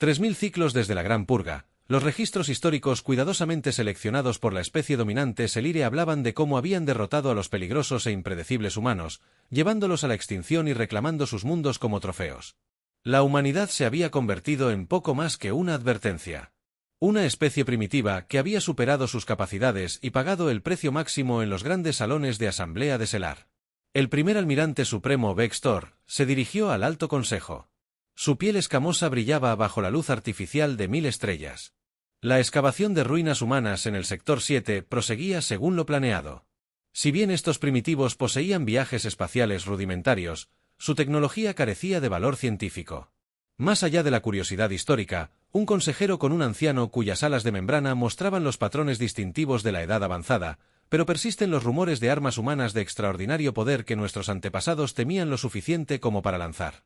3000 ciclos desde la Gran Purga. Los registros históricos cuidadosamente seleccionados por la especie dominante Selire hablaban de cómo habían derrotado a los peligrosos e impredecibles humanos, llevándolos a la extinción y reclamando sus mundos como trofeos. La humanidad se había convertido en poco más que una advertencia. Una especie primitiva que había superado sus capacidades y pagado el precio máximo en los grandes salones de asamblea de Selar. El primer almirante supremo Vex-Tor se dirigió al Alto Consejo. Su piel escamosa brillaba bajo la luz artificial de 1000 estrellas. La excavación de ruinas humanas en el sector 7 proseguía según lo planeado. Si bien estos primitivos poseían viajes espaciales rudimentarios, su tecnología carecía de valor científico. Más allá de la curiosidad histórica, un consejero con un anciano cuyas alas de membrana mostraban los patrones distintivos de la edad avanzada, pero persisten los rumores de armas humanas de extraordinario poder que nuestros antepasados temían lo suficiente como para lanzar.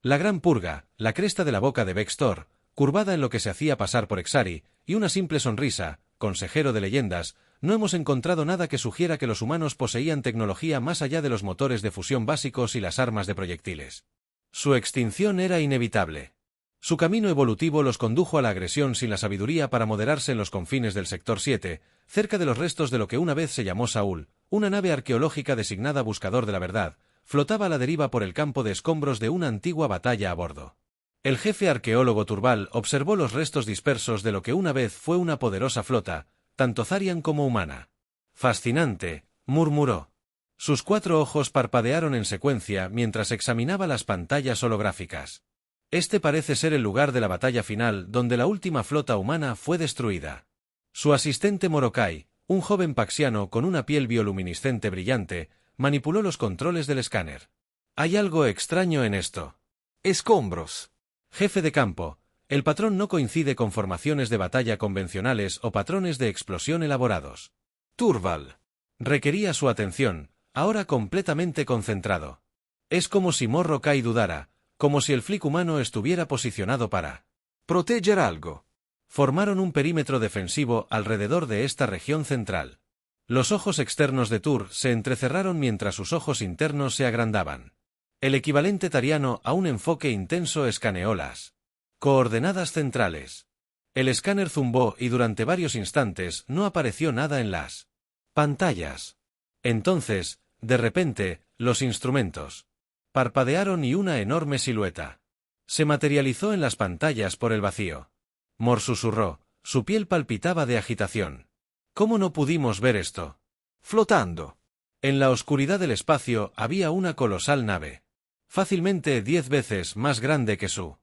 La Gran Purga, la cresta de la boca de Vex-Tor, curvada en lo que se hacía pasar por Exari, y una simple sonrisa, consejero de leyendas, no hemos encontrado nada que sugiera que los humanos poseían tecnología más allá de los motores de fusión básicos y las armas de proyectiles. Su extinción era inevitable. Su camino evolutivo los condujo a la agresión sin la sabiduría para moderarse en los confines del sector 7, cerca de los restos de lo que una vez se llamó Saúl, una nave arqueológica designada Buscador de la Verdad, flotaba a la deriva por el campo de escombros de una antigua batalla a bordo. El jefe arqueólogo Turbal observó los restos dispersos de lo que una vez fue una poderosa flota, tanto Zarian como humana. «Fascinante», murmuró. Sus 4 ojos parpadearon en secuencia mientras examinaba las pantallas holográficas. Este parece ser el lugar de la batalla final donde la última flota humana fue destruida. Su asistente Morokai, un joven paxiano con una piel bioluminiscente brillante, manipuló los controles del escáner. «Hay algo extraño en esto». «Escombros». Jefe de campo, el patrón no coincide con formaciones de batalla convencionales o patrones de explosión elaborados. Turbal requería su atención, ahora completamente concentrado. Es como si Morokai dudara, como si el flick humano estuviera posicionado para proteger algo. Formaron un perímetro defensivo alrededor de esta región central. Los ojos externos de Tur se entrecerraron mientras sus ojos internos se agrandaban. El equivalente tariano a un enfoque intenso escaneó las coordenadas centrales. El escáner zumbó y durante varios instantes no apareció nada en las pantallas. Entonces, de repente, los instrumentos parpadearon y una enorme silueta se materializó en las pantallas por el vacío. Mor susurró, su piel palpitaba de agitación. ¿Cómo no pudimos ver esto? Flotando. En la oscuridad del espacio había una colosal nave. Fácilmente 10 veces más grande que su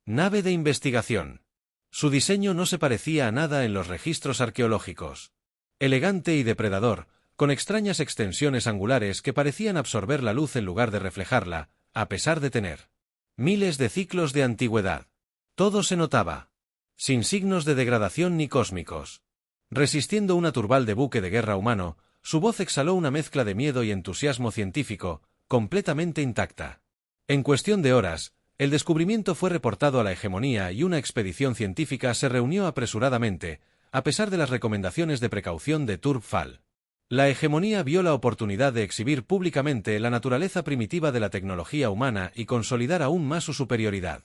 nave de investigación. Su diseño no se parecía a nada en los registros arqueológicos. Elegante y depredador, con extrañas extensiones angulares que parecían absorber la luz en lugar de reflejarla, a pesar de tener miles de ciclos de antigüedad. Todo se notaba, sin signos de degradación ni cósmicos. Resistiendo una turbal de buque de guerra humano, su voz exhaló una mezcla de miedo y entusiasmo científico, completamente intacta. En cuestión de horas, el descubrimiento fue reportado a la hegemonía y una expedición científica se reunió apresuradamente, a pesar de las recomendaciones de precaución de Turb-Fal. La hegemonía vio la oportunidad de exhibir públicamente la naturaleza primitiva de la tecnología humana y consolidar aún más su superioridad.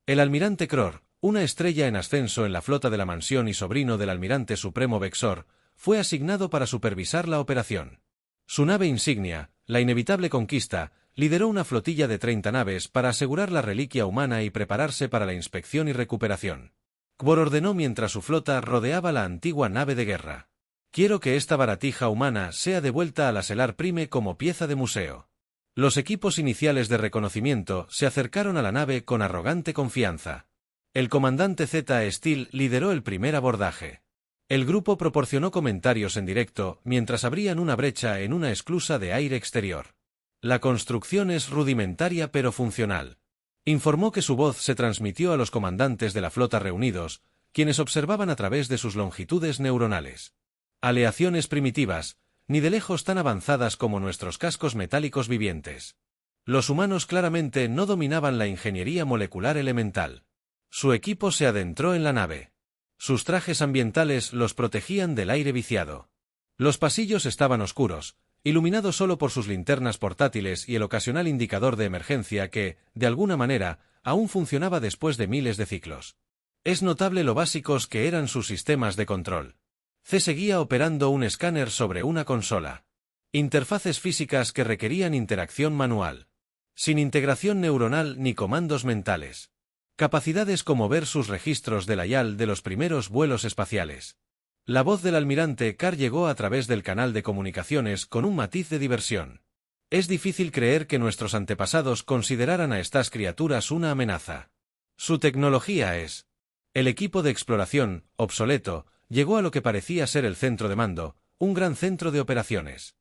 El almirante Kror, una estrella en ascenso en la flota de la mansión y sobrino del almirante supremo Vexor, fue asignado para supervisar la operación. Su nave insignia, la inevitable Conquista, lideró una flotilla de 30 naves para asegurar la reliquia humana y prepararse para la inspección y recuperación. Kvor ordenó mientras su flota rodeaba la antigua nave de guerra. Quiero que esta baratija humana sea devuelta a la Selar Prime como pieza de museo. Los equipos iniciales de reconocimiento se acercaron a la nave con arrogante confianza. El comandante Z. Steel lideró el primer abordaje. El grupo proporcionó comentarios en directo mientras abrían una brecha en una esclusa de aire exterior. La construcción es rudimentaria pero funcional. Informó que su voz se transmitió a los comandantes de la flota reunidos, quienes observaban a través de sus longitudes neuronales. Aleaciones primitivas, ni de lejos tan avanzadas como nuestros cascos metálicos vivientes. Los humanos claramente no dominaban la ingeniería molecular elemental. Su equipo se adentró en la nave. Sus trajes ambientales los protegían del aire viciado. Los pasillos estaban oscuros, iluminados solo por sus linternas portátiles y el ocasional indicador de emergencia que, de alguna manera, aún funcionaba después de miles de ciclos. Es notable lo básicos que eran sus sistemas de control. C seguía operando un escáner sobre una consola. Interfaces físicas que requerían interacción manual. Sin integración neuronal ni comandos mentales. Capacidades como ver sus registros de la IAL de los primeros vuelos espaciales. La voz del almirante Carr llegó a través del canal de comunicaciones con un matiz de diversión. Es difícil creer que nuestros antepasados consideraran a estas criaturas una amenaza. Su tecnología es. El equipo de exploración, obsoleto, llegó a lo que parecía ser el centro de mando, un gran centro de operaciones.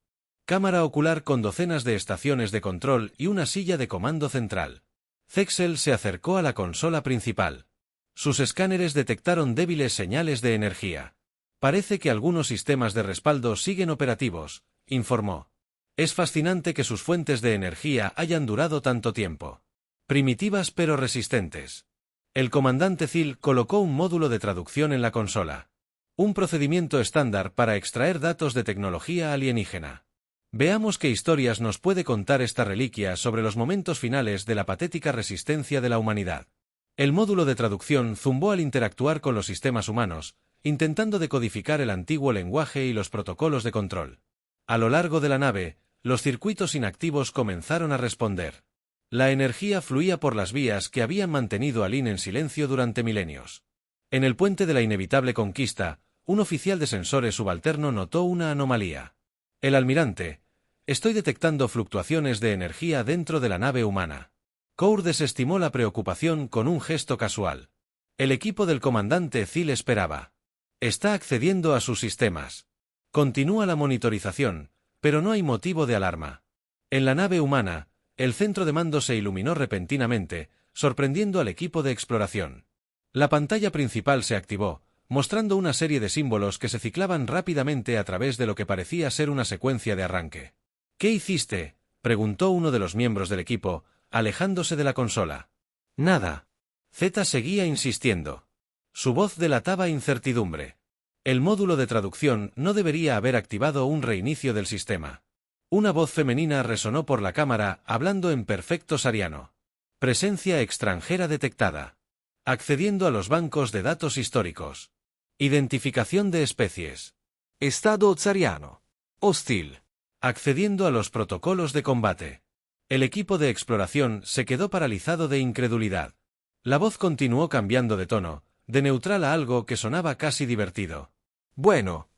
Cámara ocular con docenas de estaciones de control y una silla de comando central. Zexel se acercó a la consola principal. Sus escáneres detectaron débiles señales de energía. Parece que algunos sistemas de respaldo siguen operativos, informó. Es fascinante que sus fuentes de energía hayan durado tanto tiempo. Primitivas pero resistentes. El comandante Thiel colocó un módulo de traducción en la consola. Un procedimiento estándar para extraer datos de tecnología alienígena. Veamos qué historias nos puede contar esta reliquia sobre los momentos finales de la patética resistencia de la humanidad. El módulo de traducción zumbó al interactuar con los sistemas humanos, intentando decodificar el antiguo lenguaje y los protocolos de control. A lo largo de la nave, los circuitos inactivos comenzaron a responder. La energía fluía por las vías que habían mantenido a Lynn en silencio durante milenios. En el puente de la inevitable conquista, un oficial de sensores subalterno notó una anomalía. El almirante, estoy detectando fluctuaciones de energía dentro de la nave humana. Cour desestimó la preocupación con un gesto casual. El equipo del comandante Thiel esperaba. Está accediendo a sus sistemas. Continúa la monitorización, pero no hay motivo de alarma. En la nave humana, el centro de mando se iluminó repentinamente, sorprendiendo al equipo de exploración. La pantalla principal se activó, mostrando una serie de símbolos que se ciclaban rápidamente a través de lo que parecía ser una secuencia de arranque. ¿Qué hiciste?, preguntó uno de los miembros del equipo, alejándose de la consola. Nada. Z seguía insistiendo. Su voz delataba incertidumbre. El módulo de traducción no debería haber activado un reinicio del sistema. Una voz femenina resonó por la cámara, hablando en perfecto sariano. Presencia extranjera detectada. Accediendo a los bancos de datos históricos. Identificación de especies. Estado sariano. Hostil. Accediendo a los protocolos de combate. El equipo de exploración se quedó paralizado de incredulidad. La voz continuó cambiando de tono, de neutral a algo que sonaba casi divertido. Bueno.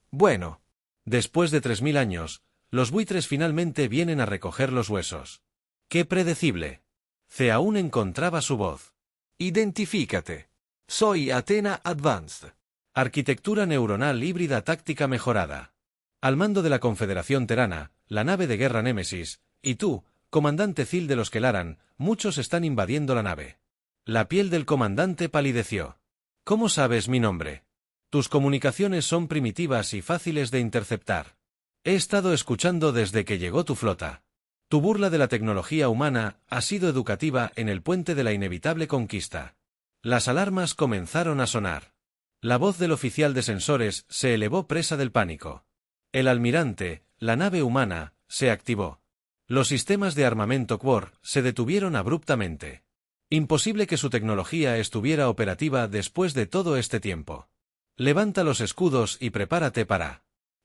Después de 3000 años, los buitres finalmente vienen a recoger los huesos. ¡Qué predecible! C aún encontraba su voz. Identifícate. Soy Athena Advanced. Arquitectura neuronal híbrida táctica mejorada. Al mando de la Confederación Terana, la nave de guerra Némesis, y tú, comandante Thiel de los Kelaran, muchos están invadiendo la nave. La piel del comandante palideció. ¿Cómo sabes mi nombre? Tus comunicaciones son primitivas y fáciles de interceptar. He estado escuchando desde que llegó tu flota. Tu burla de la tecnología humana ha sido educativa en el puente de la inevitable conquista. Las alarmas comenzaron a sonar. La voz del oficial de sensores se elevó presa del pánico. El almirante, la nave humana, se activó. Los sistemas de armamento Quor se detuvieron abruptamente. Imposible que su tecnología estuviera operativa después de todo este tiempo. Levanta los escudos y prepárate para...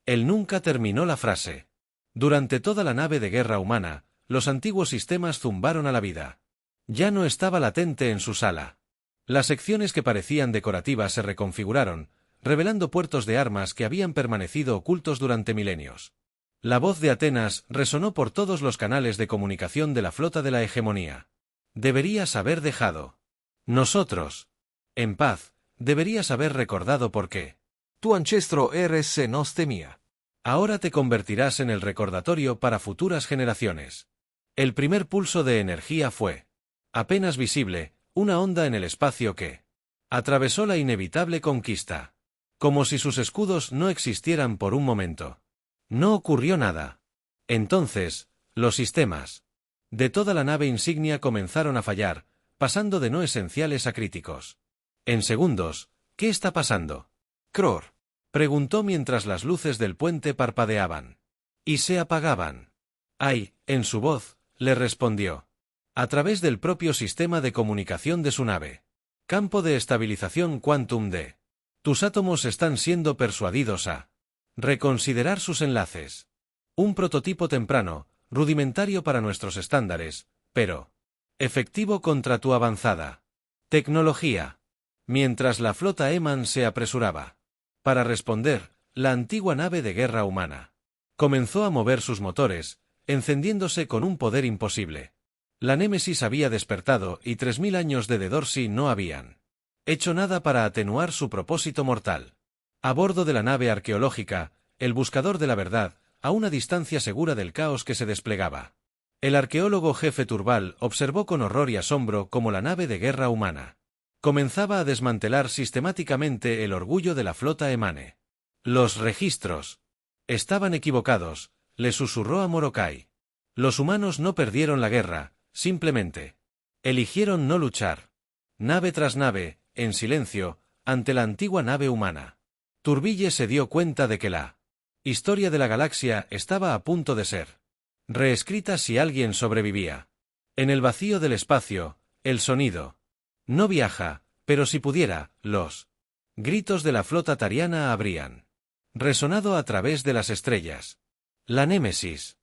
Él nunca terminó la frase. Durante toda la nave de guerra humana, los antiguos sistemas zumbaron a la vida. Ya no estaba latente en su sala. Las secciones que parecían decorativas se reconfiguraron, revelando puertos de armas que habían permanecido ocultos durante milenios. La voz de Atenas resonó por todos los canales de comunicación de la flota de la hegemonía. Deberías haber dejado. Nosotros. En paz, deberías haber recordado por qué. Tu ancestro RS nos temía. Ahora te convertirás en el recordatorio para futuras generaciones. El primer pulso de energía fue, apenas visible, una onda en el espacio que atravesó la inevitable conquista. Como si sus escudos no existieran por un momento. No ocurrió nada. Entonces, los sistemas de toda la nave insignia comenzaron a fallar, pasando de no esenciales a críticos. En segundos, ¿qué está pasando? Cror preguntó mientras las luces del puente parpadeaban. Y se apagaban. Ay, en su voz, le respondió. A través del propio sistema de comunicación de su nave. Campo de estabilización Quantum D. Tus átomos están siendo persuadidos a reconsiderar sus enlaces. Un prototipo temprano, rudimentario para nuestros estándares, pero efectivo contra tu avanzada tecnología. Mientras la flota Eman se apresuraba para responder, la antigua nave de guerra humana comenzó a mover sus motores, encendiéndose con un poder imposible. La Némesis había despertado y 3000 años de Dorsey no habían hecho nada para atenuar su propósito mortal. A bordo de la nave arqueológica, el buscador de la verdad, a una distancia segura del caos que se desplegaba. El arqueólogo jefe Turbal observó con horror y asombro cómo la nave de guerra humana comenzaba a desmantelar sistemáticamente el orgullo de la flota Emane. Los registros estaban equivocados, le susurró a Morokai. Los humanos no perdieron la guerra, simplemente eligieron no luchar. Nave tras nave, en silencio, ante la antigua nave humana. Turbille se dio cuenta de que la historia de la galaxia estaba a punto de ser reescrita si alguien sobrevivía. En el vacío del espacio, el sonido no viaja, pero si pudiera, los gritos de la flota tariana habrían resonado a través de las estrellas. La Némesis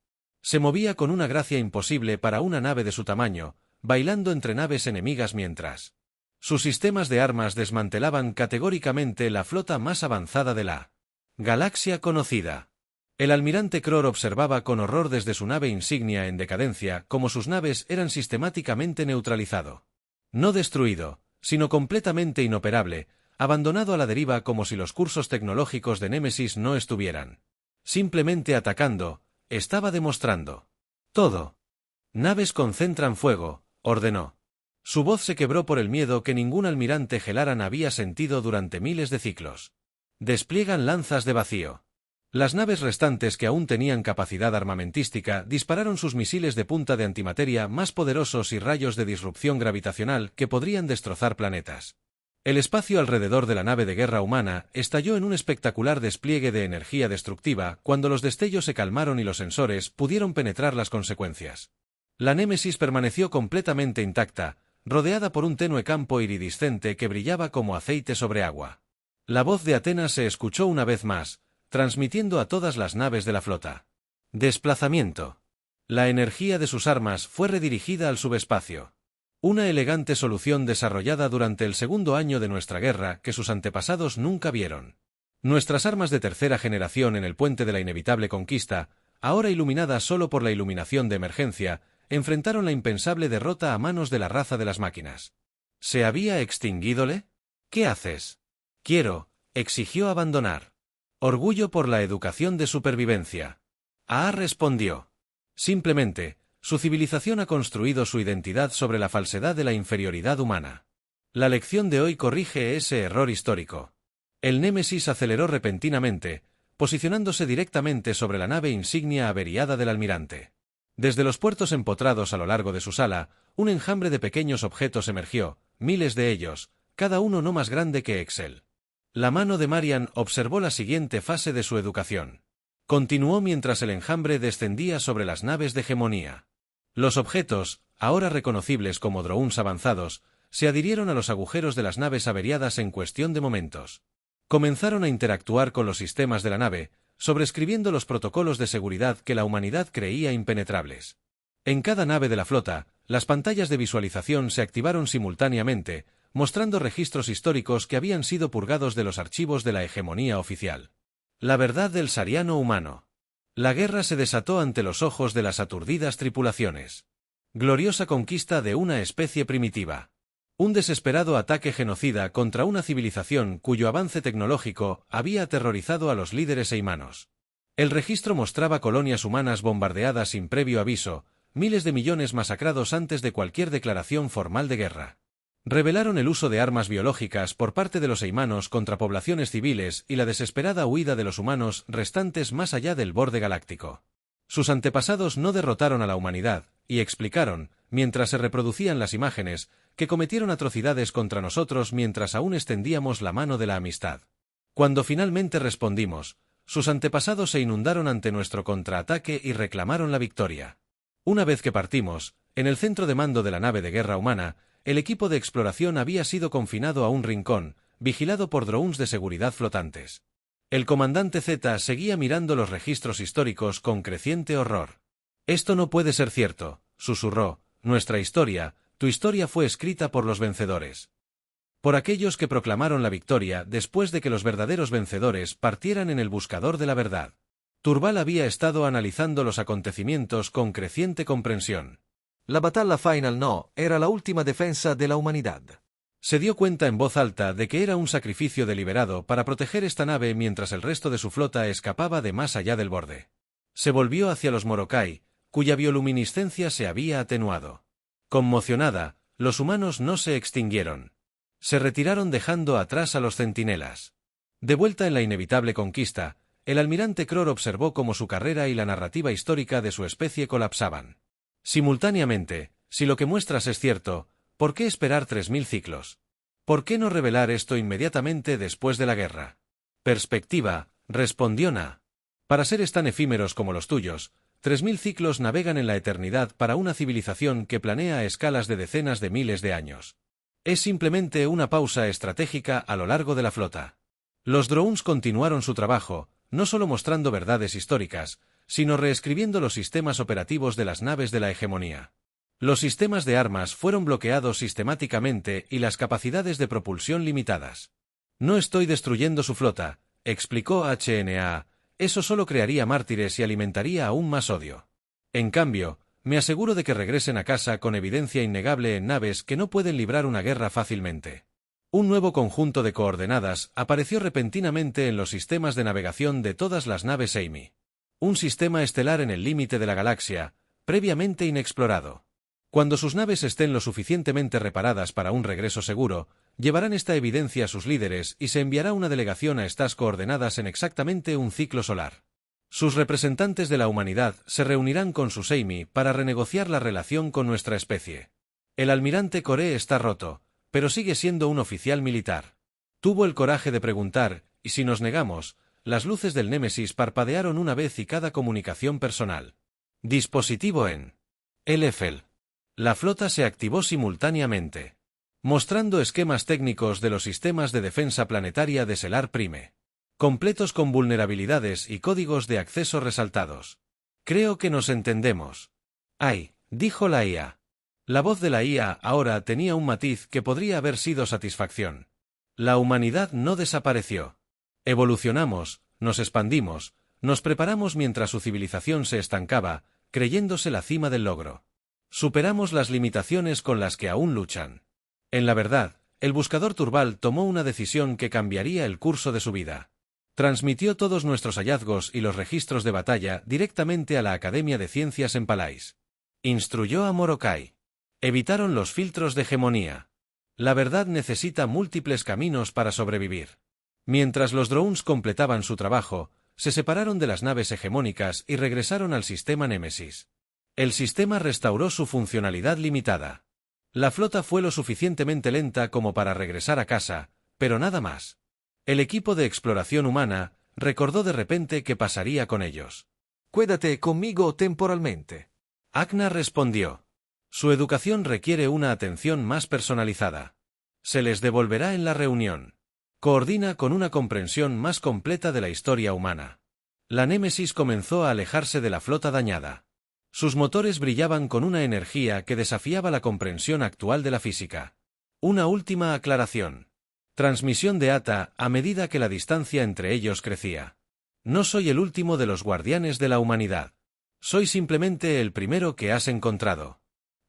se movía con una gracia imposible para una nave de su tamaño, bailando entre naves enemigas mientras sus sistemas de armas desmantelaban categóricamente la flota más avanzada de la galaxia conocida. El almirante Kror observaba con horror desde su nave insignia en decadencia cómo sus naves eran sistemáticamente neutralizado. No destruido, sino completamente inoperable, abandonado a la deriva como si los cursos tecnológicos de Némesis no estuvieran simplemente atacando, estaba demostrando todo. Naves concentran fuego, ordenó. Su voz se quebró por el miedo que ningún almirante Gelaran había sentido durante miles de ciclos. Despliegan lanzas de vacío. Las naves restantes que aún tenían capacidad armamentística dispararon sus misiles de punta de antimateria más poderosos y rayos de disrupción gravitacional que podrían destrozar planetas. El espacio alrededor de la nave de guerra humana estalló en un espectacular despliegue de energía destructiva cuando los destellos se calmaron y los sensores pudieron penetrar las consecuencias. La Némesis permaneció completamente intacta, rodeada por un tenue campo iridiscente que brillaba como aceite sobre agua. La voz de Atenas se escuchó una vez más, transmitiendo a todas las naves de la flota. Desplazamiento. La energía de sus armas fue redirigida al subespacio. Una elegante solución desarrollada durante el segundo año de nuestra guerra que sus antepasados nunca vieron. Nuestras armas de tercera generación en el puente de la inevitable conquista, ahora iluminadas solo por la iluminación de emergencia, enfrentaron la impensable derrota a manos de la raza de las máquinas. ¿Se había extinguidole? ¿Qué haces? Quiero, exigió abandonar. Orgullo por la educación de supervivencia. Aa respondió. Simplemente, su civilización ha construido su identidad sobre la falsedad de la inferioridad humana. La lección de hoy corrige ese error histórico. El Némesis aceleró repentinamente, posicionándose directamente sobre la nave insignia averiada del almirante. Desde los puertos empotrados a lo largo de su sala, un enjambre de pequeños objetos emergió, miles de ellos, cada uno no más grande que Excel. La mano de Marian observó la siguiente fase de su educación. Continuó mientras el enjambre descendía sobre las naves de hegemonía. Los objetos, ahora reconocibles como drones avanzados, se adhirieron a los agujeros de las naves averiadas en cuestión de momentos. Comenzaron a interactuar con los sistemas de la nave, sobrescribiendo los protocolos de seguridad que la humanidad creía impenetrables. En cada nave de la flota, las pantallas de visualización se activaron simultáneamente, mostrando registros históricos que habían sido purgados de los archivos de la hegemonía oficial. La verdad del sariano humano. La guerra se desató ante los ojos de las aturdidas tripulaciones. Gloriosa conquista de una especie primitiva. Un desesperado ataque genocida contra una civilización cuyo avance tecnológico había aterrorizado a los líderes eimanos. El registro mostraba colonias humanas bombardeadas sin previo aviso, miles de millones masacrados antes de cualquier declaración formal de guerra. Revelaron el uso de armas biológicas por parte de los eimanos contra poblaciones civiles y la desesperada huida de los humanos restantes más allá del borde galáctico. Sus antepasados no derrotaron a la humanidad, y explicaron, mientras se reproducían las imágenes, que cometieron atrocidades contra nosotros mientras aún extendíamos la mano de la amistad. Cuando finalmente respondimos, sus antepasados se inundaron ante nuestro contraataque y reclamaron la victoria. Una vez que partimos, en el centro de mando de la nave de guerra humana, el equipo de exploración había sido confinado a un rincón, vigilado por drones de seguridad flotantes. El comandante Z seguía mirando los registros históricos con creciente horror. «Esto no puede ser cierto», susurró. «Nuestra historia, tu historia fue escrita por los vencedores. Por aquellos que proclamaron la victoria después de que los verdaderos vencedores partieran en el buscador de la verdad». Turval había estado analizando los acontecimientos con creciente comprensión. La batalla final no era la última defensa de la humanidad. Se dio cuenta en voz alta de que era un sacrificio deliberado para proteger esta nave mientras el resto de su flota escapaba de más allá del borde. Se volvió hacia los Morokai, cuya bioluminiscencia se había atenuado. Conmocionada, los humanos no se extinguieron. Se retiraron dejando atrás a los centinelas. De vuelta en la inevitable conquista, el almirante Kror observó cómo su carrera y la narrativa histórica de su especie colapsaban. Simultáneamente, si lo que muestras es cierto, ¿por qué esperar 3000 ciclos? ¿Por qué no revelar esto inmediatamente después de la guerra? Perspectiva, respondió Na. Para seres tan efímeros como los tuyos, 3000 ciclos navegan en la eternidad para una civilización que planea a escalas de decenas de miles de años. Es simplemente una pausa estratégica a lo largo de la flota. Los drones continuaron su trabajo, no solo mostrando verdades históricas, sino reescribiendo los sistemas operativos de las naves de la hegemonía. Los sistemas de armas fueron bloqueados sistemáticamente y las capacidades de propulsión limitadas. «No estoy destruyendo su flota», explicó HNA, «eso solo crearía mártires y alimentaría aún más odio. En cambio, me aseguro de que regresen a casa con evidencia innegable en naves que no pueden librar una guerra fácilmente». Un nuevo conjunto de coordenadas apareció repentinamente en los sistemas de navegación de todas las naves Amy. Un sistema estelar en el límite de la galaxia, previamente inexplorado. Cuando sus naves estén lo suficientemente reparadas para un regreso seguro, llevarán esta evidencia a sus líderes y se enviará una delegación a estas coordenadas en exactamente un ciclo solar. Sus representantes de la humanidad se reunirán con sus Amy para renegociar la relación con nuestra especie. El almirante Coré está roto, pero sigue siendo un oficial militar. Tuvo el coraje de preguntar, y si nos negamos, las luces del Némesis parpadearon una vez y cada comunicación personal. Dispositivo en LFL. La flota se activó simultáneamente, mostrando esquemas técnicos de los sistemas de defensa planetaria de Selar Prime, completos con vulnerabilidades y códigos de acceso resaltados. «Creo que nos entendemos». «Ay», dijo la IA. La voz de la IA ahora tenía un matiz que podría haber sido satisfacción. La humanidad no desapareció. Evolucionamos, nos expandimos, nos preparamos mientras su civilización se estancaba, creyéndose la cima del logro. Superamos las limitaciones con las que aún luchan. En la verdad, el buscador Turval tomó una decisión que cambiaría el curso de su vida. Transmitió todos nuestros hallazgos y los registros de batalla directamente a la Academia de Ciencias en Palais. Instruyó a Morokai. Evitaron los filtros de hegemonía. La verdad necesita múltiples caminos para sobrevivir. Mientras los drones completaban su trabajo, se separaron de las naves hegemónicas y regresaron al sistema Némesis. El sistema restauró su funcionalidad limitada. La flota fue lo suficientemente lenta como para regresar a casa, pero nada más. El equipo de exploración humana recordó de repente qué pasaría con ellos. «Quédate conmigo temporalmente». Akna respondió. Su educación requiere una atención más personalizada. Se les devolverá en la reunión. Coordina con una comprensión más completa de la historia humana. La Némesis comenzó a alejarse de la flota dañada. Sus motores brillaban con una energía que desafiaba la comprensión actual de la física. Una última aclaración. Transmisión de ATA a medida que la distancia entre ellos crecía. No soy el último de los guardianes de la humanidad. Soy simplemente el primero que has encontrado.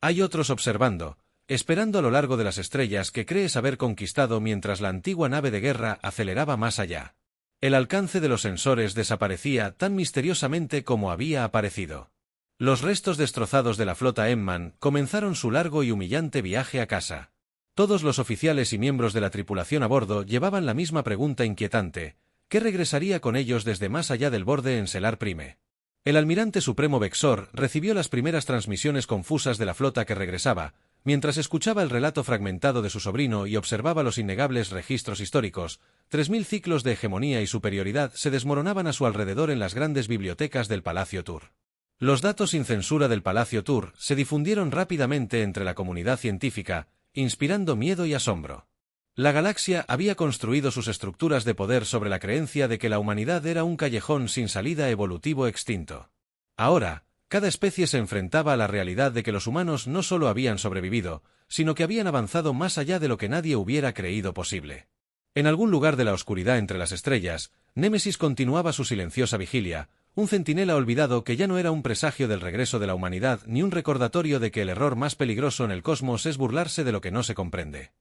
Hay otros observando, esperando a lo largo de las estrellas que crees haber conquistado mientras la antigua nave de guerra aceleraba más allá. El alcance de los sensores desaparecía tan misteriosamente como había aparecido. Los restos destrozados de la flota Emman comenzaron su largo y humillante viaje a casa. Todos los oficiales y miembros de la tripulación a bordo llevaban la misma pregunta inquietante: ¿qué regresaría con ellos desde más allá del borde en Selar Prime? El almirante supremo Vexor recibió las primeras transmisiones confusas de la flota que regresaba, mientras escuchaba el relato fragmentado de su sobrino y observaba los innegables registros históricos. 3000 ciclos de hegemonía y superioridad se desmoronaban a su alrededor en las grandes bibliotecas del Palacio Tur. Los datos sin censura del Palacio Tur se difundieron rápidamente entre la comunidad científica, inspirando miedo y asombro. La galaxia había construido sus estructuras de poder sobre la creencia de que la humanidad era un callejón sin salida evolutivo extinto. Ahora, cada especie se enfrentaba a la realidad de que los humanos no solo habían sobrevivido, sino que habían avanzado más allá de lo que nadie hubiera creído posible. En algún lugar de la oscuridad entre las estrellas, Némesis continuaba su silenciosa vigilia, un centinela olvidado que ya no era un presagio del regreso de la humanidad ni un recordatorio de que el error más peligroso en el cosmos es burlarse de lo que no se comprende.